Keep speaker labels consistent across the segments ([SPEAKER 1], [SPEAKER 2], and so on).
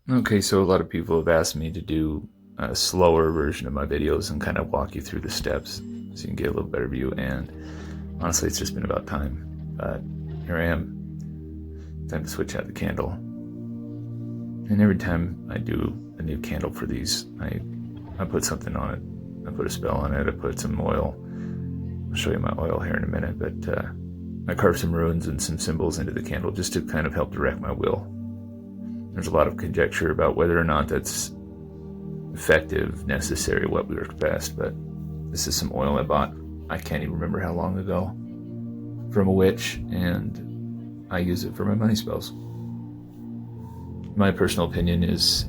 [SPEAKER 1] Okay, so a lot of people have asked me to do a slower version of my videos and kind of walk you through the steps so you can get a little better view. And honestly, it's just been about time. But here I am. Time to switch out the candle. And every time I do a new candle for these, I put something on it. I put a spell on it. I put some oil. I'll show you my oil here in a minute. But I carved some runes and some symbols into the candle just to kind of help direct my will. There's a lot of conjecture about whether or not that's effective, necessary, what works best, but this is some oil I bought, I can't even remember how long ago, from a witch, and I use it for my money spells. My personal opinion is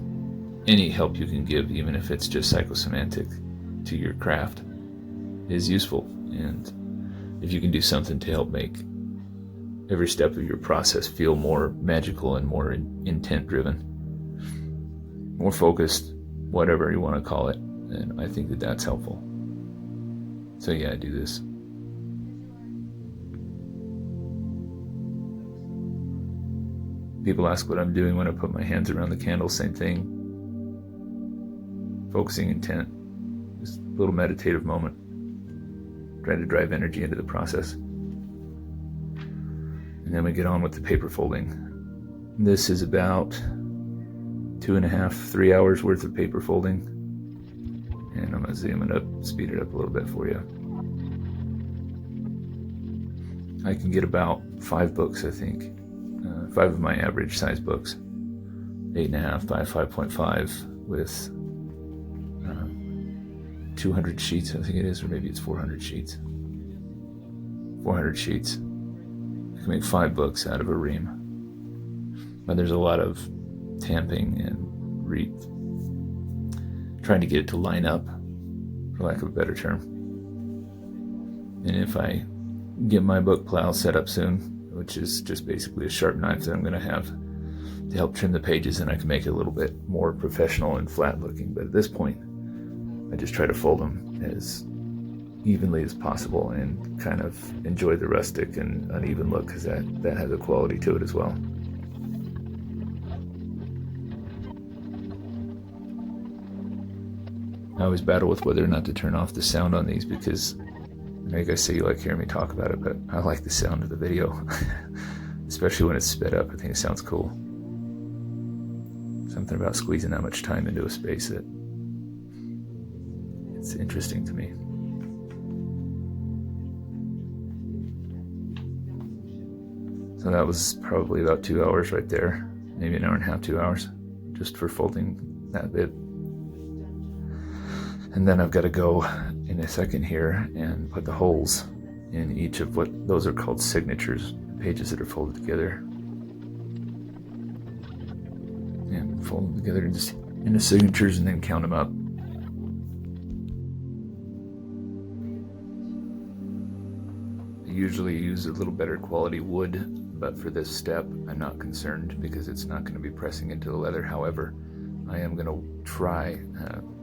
[SPEAKER 1] any help you can give, even if it's just psychosemantic to your craft, is useful. And if you can do something to help make every step of your process feel more magical and more intent driven, more focused, whatever you want to call it, and I think that that's helpful. So yeah, I do this. People ask what I'm doing when I put my hands around the candle. Same thing. Focusing intent. Just a little meditative moment. Trying to drive energy into the process. And then we get on with the paper folding. This is about 2.5, 3 hours worth of paper folding. And I'm going to zoom it up, speed it up a little bit for you. I can get about 5 books, I think. 5 of my average size books. 8.5 by 5.5 with 200 sheets, I think it is, or maybe it's 400 sheets. 400 sheets. I can make 5 books out of a ream. But there's a lot of tamping and trying to get it to line up, for lack of a better term. And if I get my book plow set up soon, which is just basically a sharp knife that I'm going to have to help trim the pages, and I can make it a little bit more professional and flat looking. But at this point, I just try to fold them as evenly as possible and kind of enjoy the rustic and uneven look, because that has a quality to it as well. I always battle with whether or not to turn off the sound on these, because I know you guys say you like hearing me talk about it, but I like the sound of the video, especially when it's sped up. I think it sounds cool. Something about squeezing that much time into a space that it's interesting to me. So that was probably about 2 hours right there, maybe an hour and a half, 2 hours, just for folding that bit. And then I've got to go in a second here and put the holes in each of what those are called signatures, pages that are folded together. And fold them together into signatures and then count them up. I usually use a little better quality wood, but for this step I'm not concerned because it's not going to be pressing into the leather. However, I am going to try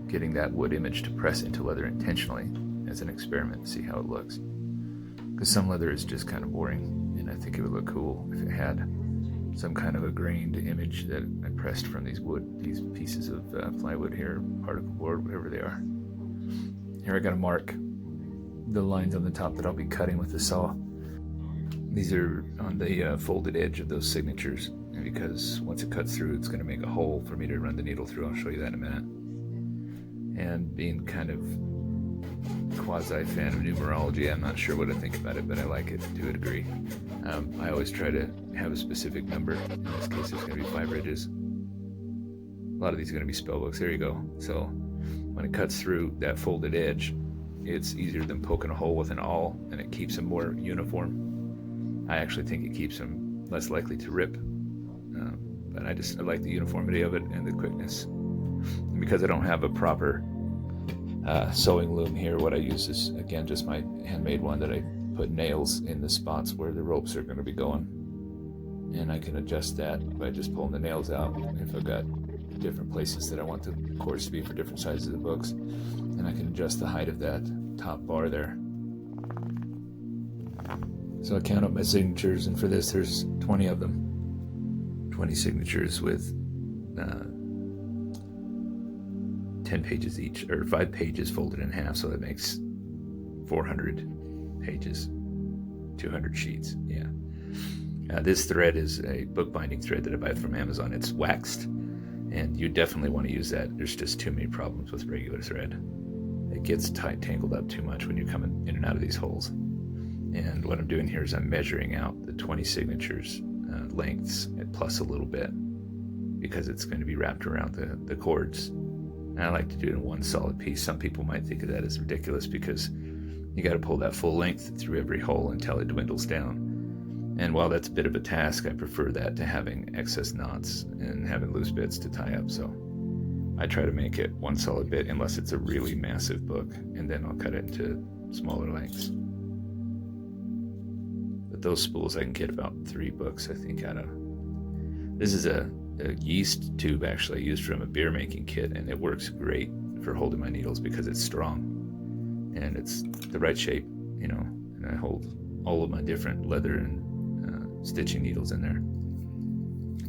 [SPEAKER 1] getting that wood image to press into leather intentionally as an experiment to see how it looks. Because some leather is just kind of boring, and I think it would look cool if it had some kind of a grained image that I pressed from these pieces of plywood here, particle board, whatever they are. Here I got to mark the lines on the top that I'll be cutting with the saw. These are on the folded edge of those signatures, and because once it cuts through, it's going to make a hole for me to run the needle through. I'll show you that in a minute. And being kind of quasi-fan of numerology, I'm not sure what I think about it, but I like it to a degree. I always try to have a specific number. In this case, there's going to be 5 ridges. A lot of these are going to be spell books. There you go. So when it cuts through that folded edge, it's easier than poking a hole with an awl, and it keeps them more uniform. I actually think it keeps them less likely to rip. But I like the uniformity of it and the quickness. And because I don't have a proper sewing loom here, what I use is, again, just my handmade one that I put nails in the spots where the ropes are going to be going. And I can adjust that by just pulling the nails out if I've got different places that I want the cords to be for different sizes of books. And I can adjust the height of that top bar there. So I count up my signatures, and for this there's 20 of them. 20 signatures with 10 pages each, or 5 pages folded in half, so that makes 400 pages, 200 sheets. Yeah. This thread is a bookbinding thread that I buy from Amazon. It's waxed, and you definitely want to use that. There's just too many problems with regular thread. It gets tangled up too much when you're coming in and out of these holes. And what I'm doing here is I'm measuring out the 20 signatures lengths plus a little bit, because it's going to be wrapped around the cords. And I like to do it in one solid piece. Some people might think of that as ridiculous, because you got to pull that full length through every hole until it dwindles down. And while that's a bit of a task, I prefer that to having excess knots and having loose bits to tie up. So I try to make it one solid bit, unless it's a really massive book, and then I'll cut it into smaller lengths. But those spools I can get about 3 books, I think, out of. This is a yeast tube, actually, I used from a beer making kit, and it works great for holding my needles because it's strong and it's the right shape, and I hold all of my different leather and stitching needles in there.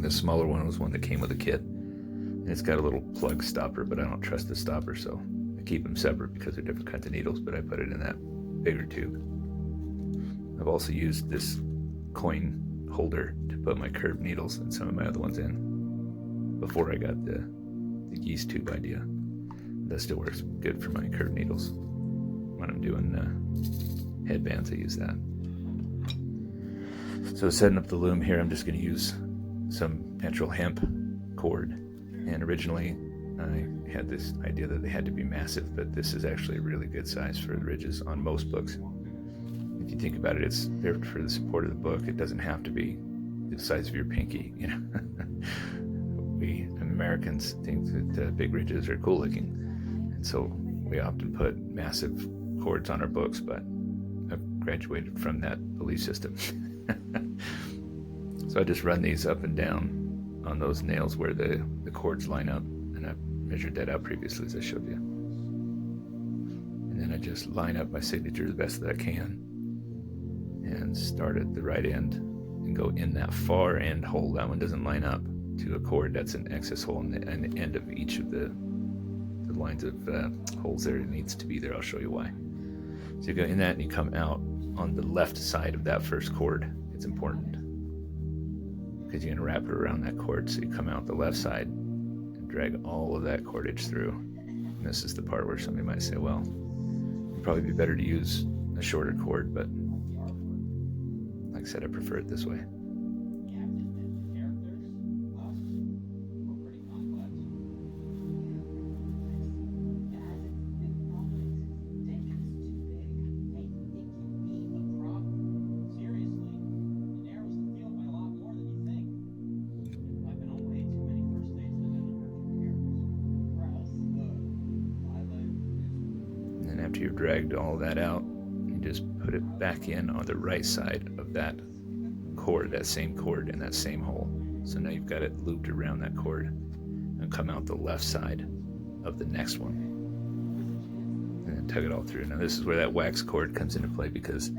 [SPEAKER 1] The smaller one was one that came with a kit, and it's got a little plug stopper, but I don't trust the stopper, so I keep them separate because they're different kinds of needles, but I put it in that bigger tube. I've also used this coin holder to put my curved needles and some of my other ones in before I got the yeast tube idea. That still works good for my curved needles. When I'm doing headbands, I use that. So setting up the loom here, I'm just going to use some natural hemp cord. And originally I had this idea that they had to be massive, but this is actually a really good size for the ridges on most books. If you think about it, it's there for the support of the book. It doesn't have to be the size of your pinky. We Americans think that big ridges are cool looking, and so we often put massive cords on our books, but I've graduated from that belief system. So I just run these up and down on those nails where the cords line up, and I've measured that out previously, as I showed you. And then I just line up my signature the best that I can and start at the right end and go in that far end hole. That one doesn't line up to a cord. That's an excess hole in the end of each of the lines of holes there. It needs to be there. I'll show you why. So you go in that and you come out on the left side of that first cord. It's important because you're going to wrap it around that cord. So you come out the left side and drag all of that cordage through. And this is the part where somebody might say, well, it'd probably be better to use a shorter cord, but like I said, I prefer it this way. After you've dragged all that out, you just put it back in on the right side of that cord, that same cord in that same hole. So now you've got it looped around that cord, and come out the left side of the next one, and then tug it all through. Now this is where that wax cord comes into play, because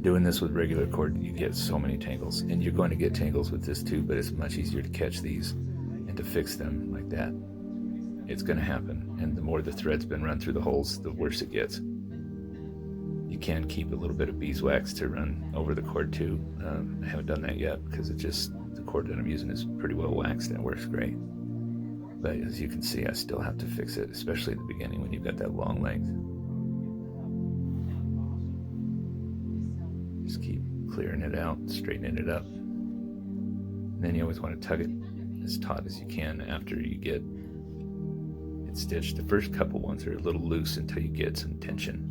[SPEAKER 1] doing this with regular cord, you get so many tangles, and you're going to get tangles with this too, but it's much easier to catch these and to fix them like that. It's going to happen, and the more the thread's been run through the holes, the worse it gets. You can keep a little bit of beeswax to run over the cord too. I haven't done that yet because the cord that I'm using is pretty well waxed and it works great. But as you can see, I still have to fix it, especially at the beginning when you've got that long length. Just keep clearing it out, straightening it up. And then you always want to tug it as taut as you can after you get stitched. The first couple ones are a little loose until you get some tension,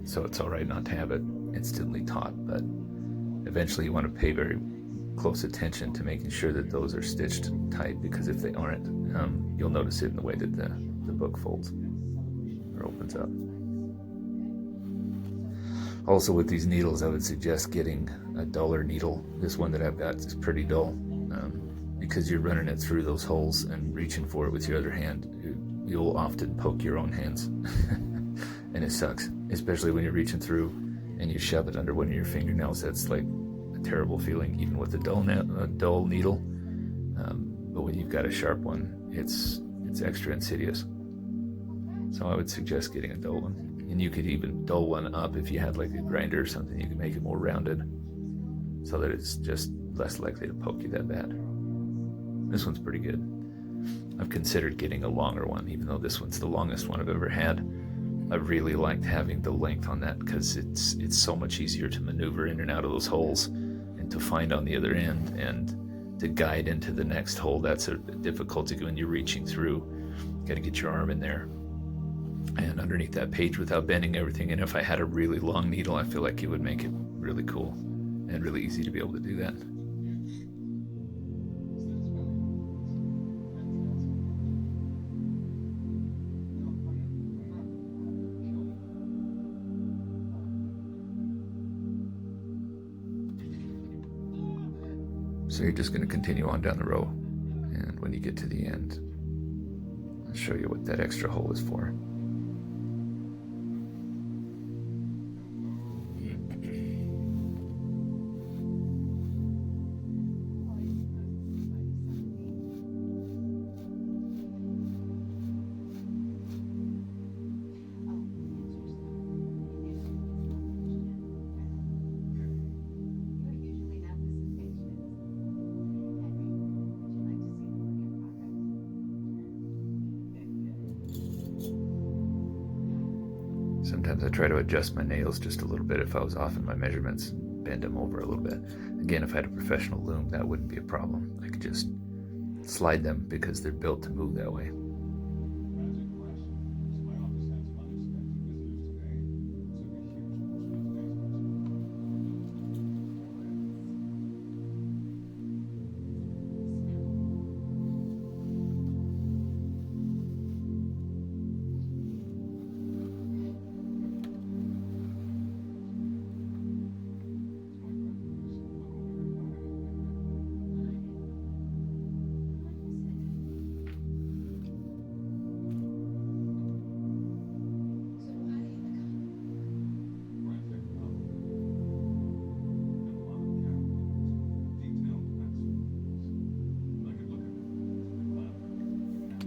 [SPEAKER 1] so it's all right not to have it instantly taut, but eventually you want to pay very close attention to making sure that those are stitched tight, because if they aren't, you'll notice it in the way that the book folds or opens up. Also with these needles, I would suggest getting a duller needle. This one that I've got is pretty dull, because you're running it through those holes and reaching for it with your other hand. You'll often poke your own hands and it sucks, especially when you're reaching through and you shove it under one of your fingernails. That's like a terrible feeling, even with a dull needle. but when you've got a sharp one, it's extra insidious. So I would suggest getting a dull one. And you could even dull one up if you had like a grinder or something. You can make it more rounded so that it's just less likely to poke you that bad. This one's pretty good. I've considered getting a longer one, even though this one's the longest one I've ever had. I really liked having the length on that because it's so much easier to maneuver in and out of those holes and to find on the other end and to guide into the next hole. That's a difficulty when you're reaching through. You got to get your arm in there and underneath that page without bending everything. And if I had a really long needle, I feel like it would make it really cool and really easy to be able to do that. So you're just going to continue on down the row, and when you get to the end, I'll show you what that extra hole is for. Sometimes I try to adjust my nails just a little bit if I was off in my measurements, bend them over a little bit. Again, if I had a professional loom, that wouldn't be a problem. I could just slide them because they're built to move that way.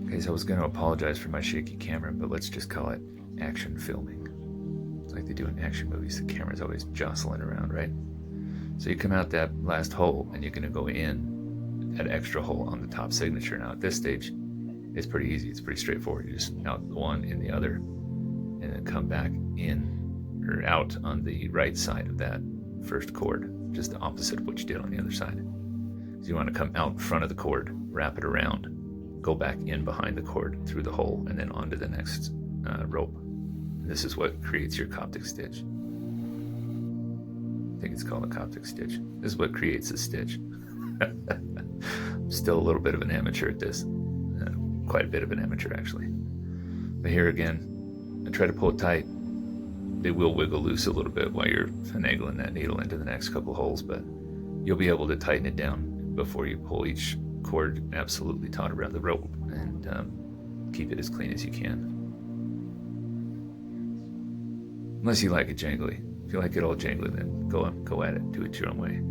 [SPEAKER 1] Okay, so I was going to apologize for my shaky camera, but let's just call it action filming. It's like they do in action movies, the camera's always jostling around, right? So you come out that last hole and you're going to go in that extra hole on the top signature. Now at this stage, it's pretty easy, it's pretty straightforward. You just out one in the other and then come back in or out on the right side of that first cord, just the opposite of what you did on the other side. So you want to come out in front of the cord, wrap it around, go back in behind the cord through the hole and then onto the next rope. And this is what creates your Coptic stitch. I think it's called a Coptic stitch. This is what creates a stitch. I'm still a little bit of an amateur at this. Quite a bit of an amateur actually. But here again, I try to pull it tight. They will wiggle loose a little bit while you're finagling that needle into the next couple holes, but you'll be able to tighten it down before you pull each cord absolutely taut around the rope and keep it as clean as you can. Unless you like it jangly. If you like it all jangly, then go at it. Do it your own way.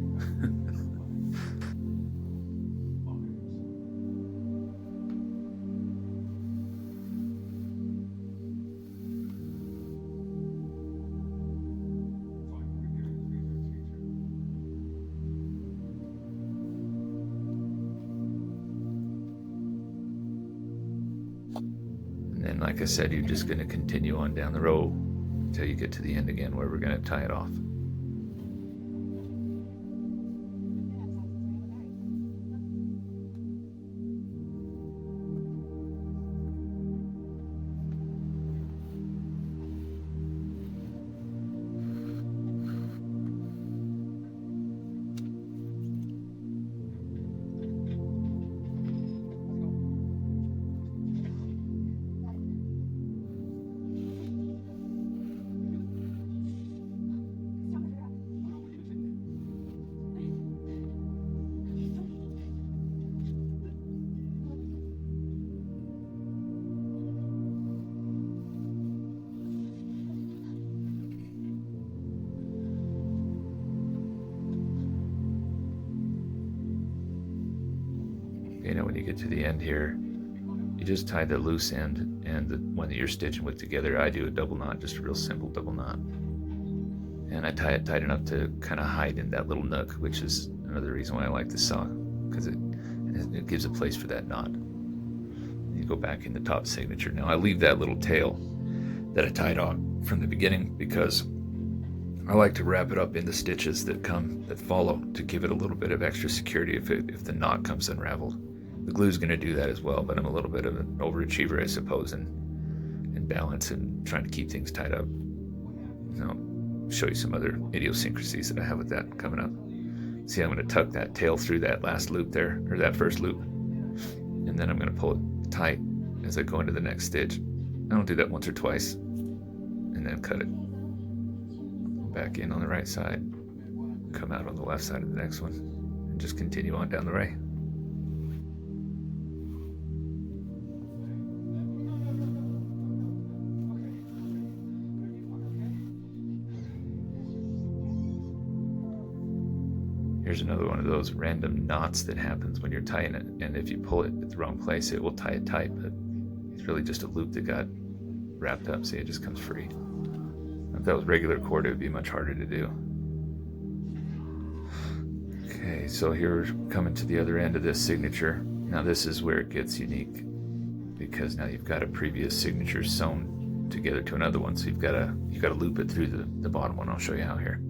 [SPEAKER 1] And like I said, you're just going to continue on down the row until you get to the end again where we're going to tie it off. you get to the end here, you just tie the loose end and the one that you're stitching with together. I do a double knot, just a real simple double knot. And I tie it tight enough to kind of hide in that little nook, which is another reason why I like this saw, because it gives a place for that knot. You go back in the top signature. Now I leave that little tail that I tied on from the beginning because I like to wrap it up in the stitches that follow to give it a little bit of extra security if the knot comes unraveled. The glue's going to do that as well, but I'm a little bit of an overachiever, I suppose, in balance and trying to keep things tied up. I'll show you some other idiosyncrasies that I have with that coming up. See, I'm going to tuck that tail through that last loop there, or that first loop, and then I'm going to pull it tight as I go into the next stitch. I don't do that once or twice, and then cut it back in on the right side, come out on the left side of the next one, and just continue on down the ray. Here's another one of those random knots that happens when you're tying it, and if you pull it at the wrong place, it will tie it tight, but it's really just a loop that got wrapped up. See, it just comes free. If that was regular cord, it would be much harder to do. Okay, so here we're coming to the other end of this signature. Now this is where it gets unique, because now you've got a previous signature sewn together to another one, so you've got to loop it through the bottom one. I'll show you how here.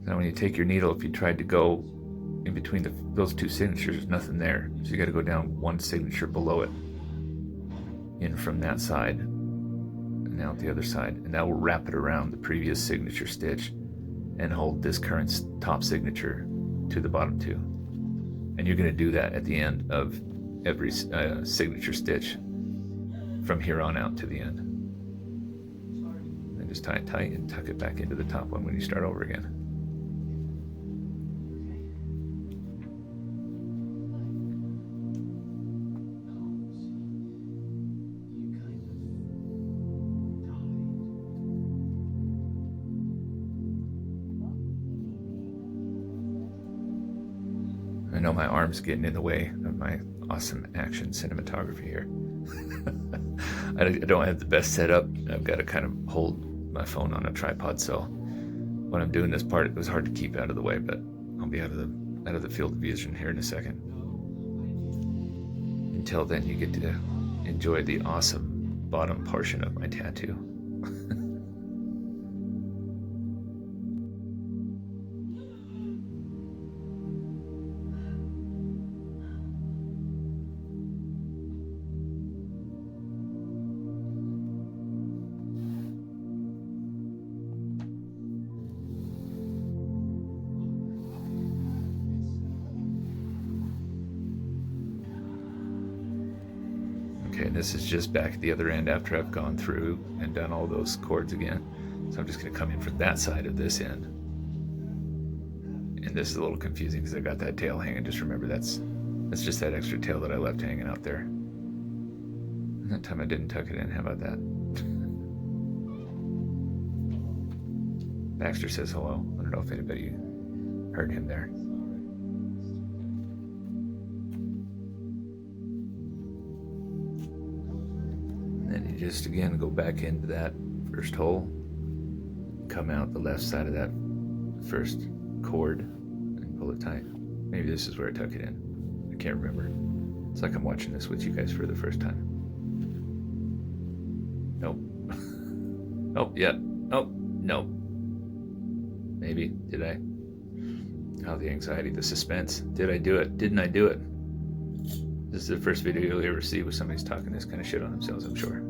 [SPEAKER 1] Now when you take your needle, if you tried to go in between those two signatures, there's nothing there. So you got to go down one signature below it, in from that side, and out the other side. And that will wrap it around the previous signature stitch and hold this current top signature to the bottom two. And you're going to do that at the end of every signature stitch from here on out to the end. And just tie it tight and tuck it back into the top one when you start over again. I know my arm's getting in the way of my awesome action cinematography here. I don't have the best setup. I've got to kind of hold my phone on a tripod, so when I'm doing this part, it was hard to keep out of the way, but I'll be out of the field of vision here in a second. Until then, you get to enjoy the awesome bottom portion of my tattoo. Okay, and this is just back at the other end after I've gone through and done all those cords again. So I'm just going to come in from that side of this end. And this is a little confusing because I got that tail hanging. Just remember that's just that extra tail that I left hanging out there. And that time I didn't tuck it in. How about that? Baxter says hello. I don't know if anybody heard him there. Then you just again go back into that first hole, come out the left side of that first cord and pull it tight. Maybe this is where I tuck it in. I can't remember. It's like I'm watching this with you guys for the first time. Nope. Oh, yeah. Oh, no. Maybe. Did I? Oh, the anxiety, the suspense. Did I do it? Didn't I do it? This is the first video you'll ever see where somebody's talking this kind of shit on themselves, I'm sure.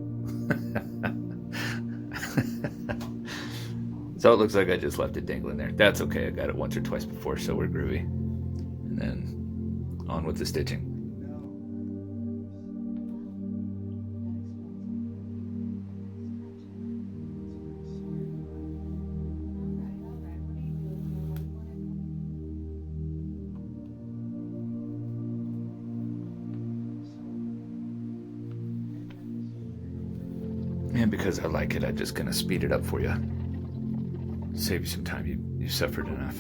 [SPEAKER 1] So it looks like I just left it dangling there. That's okay, I got it once or twice before, so we're groovy. And then on with the stitching. And because I like it, I'm just going to speed it up for you. Save you some time. You suffered enough.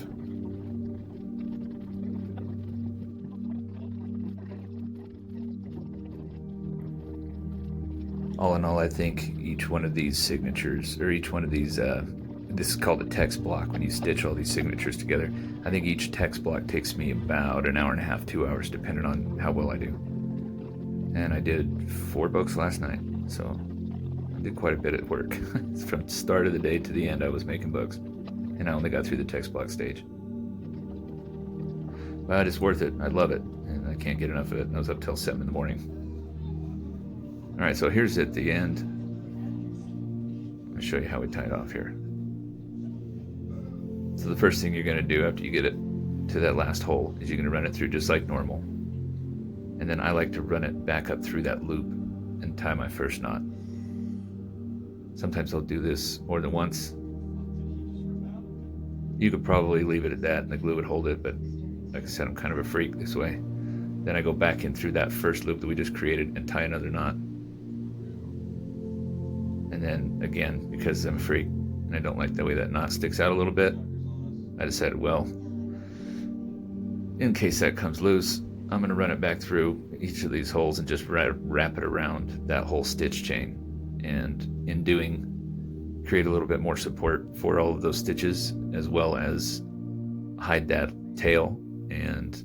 [SPEAKER 1] All in all, I think each one of these signatures, or each one of these, this is called a text block when you stitch all these signatures together. I think each text block takes me about an hour and a half, 2 hours, depending on how well I do. And I did 4 books last night, so I did quite a bit at work. From the start of the day to the end, I was making books, and I only got through the text block stage. But it's worth it. I love it, and I can't get enough of it. I was up till 7 in the morning. All right, so here's at the end. I'll show you how we tie it off here. So the first thing you're going to do after you get it to that last hole is you're going to run it through just like normal. And then I like to run it back up through that loop and tie my first knot. Sometimes I'll do this more than once. You could probably leave it at that and the glue would hold it, but like I said, I'm kind of a freak this way. Then I go back in through that first loop that we just created and tie another knot. And then again, because I'm a freak and I don't like the way that knot sticks out a little bit, I decided, well, in case that comes loose, I'm going to run it back through each of these holes and just wrap it around that whole stitch chain. And in doing, create a little bit more support for all of those stitches, as well as hide that tail and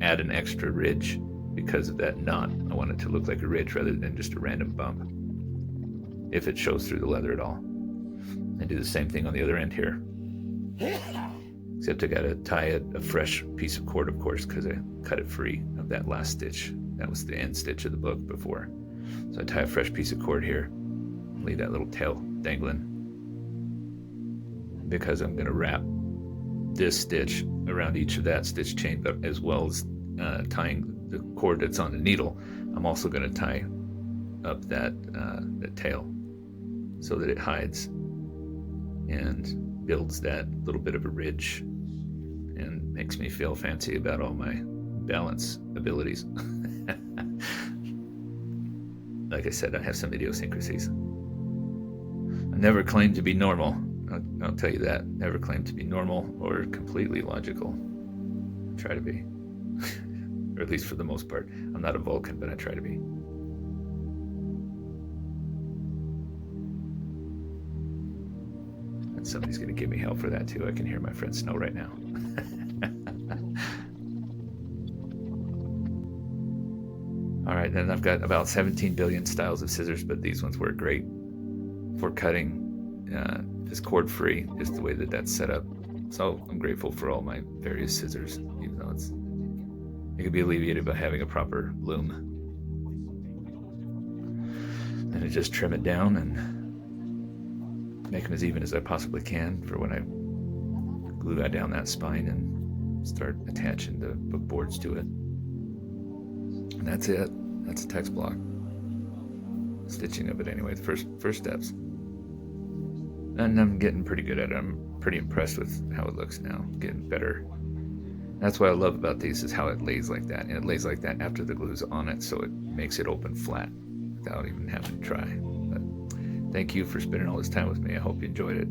[SPEAKER 1] add an extra ridge because of that knot. I want it to look like a ridge rather than just a random bump, if it shows through the leather at all. And do the same thing on the other end here. Except I gotta tie a fresh piece of cord, of course, because I cut it free of that last stitch. That was the end stitch of the book before. So I tie a fresh piece of cord here, leave that little tail dangling, because I'm gonna wrap this stitch around each of that stitch chain, but as well as tying the cord that's on the needle, I'm also gonna tie up that tail so that it hides and builds that little bit of a ridge and makes me feel fancy about all my balance abilities. Like I said, I have some idiosyncrasies. I never claimed to be normal. I'll tell you that. Never claimed to be normal or completely logical. I try to be. Or at least for the most part. I'm not a Vulcan, but I try to be. And somebody's going to give me hell for that too. I can hear my friend Snow right now. All right, then I've got about 17 billion styles of scissors, but these ones work great for cutting just cord free, just the way that that's set up. So I'm grateful for all my various scissors, even though it could be alleviated by having a proper loom. And I just trim it down and make them as even as I possibly can for when I glue that down that spine and start attaching the book boards to it. And that's it. That's a text block. Stitching of it anyway, the first steps. And I'm getting pretty good at it. I'm pretty impressed with how it looks now. Getting better. That's what I love about these, is how it lays like that. And it lays like that after the glue's on it, so it makes it open flat without even having to try. But thank you for spending all this time with me. I hope you enjoyed it.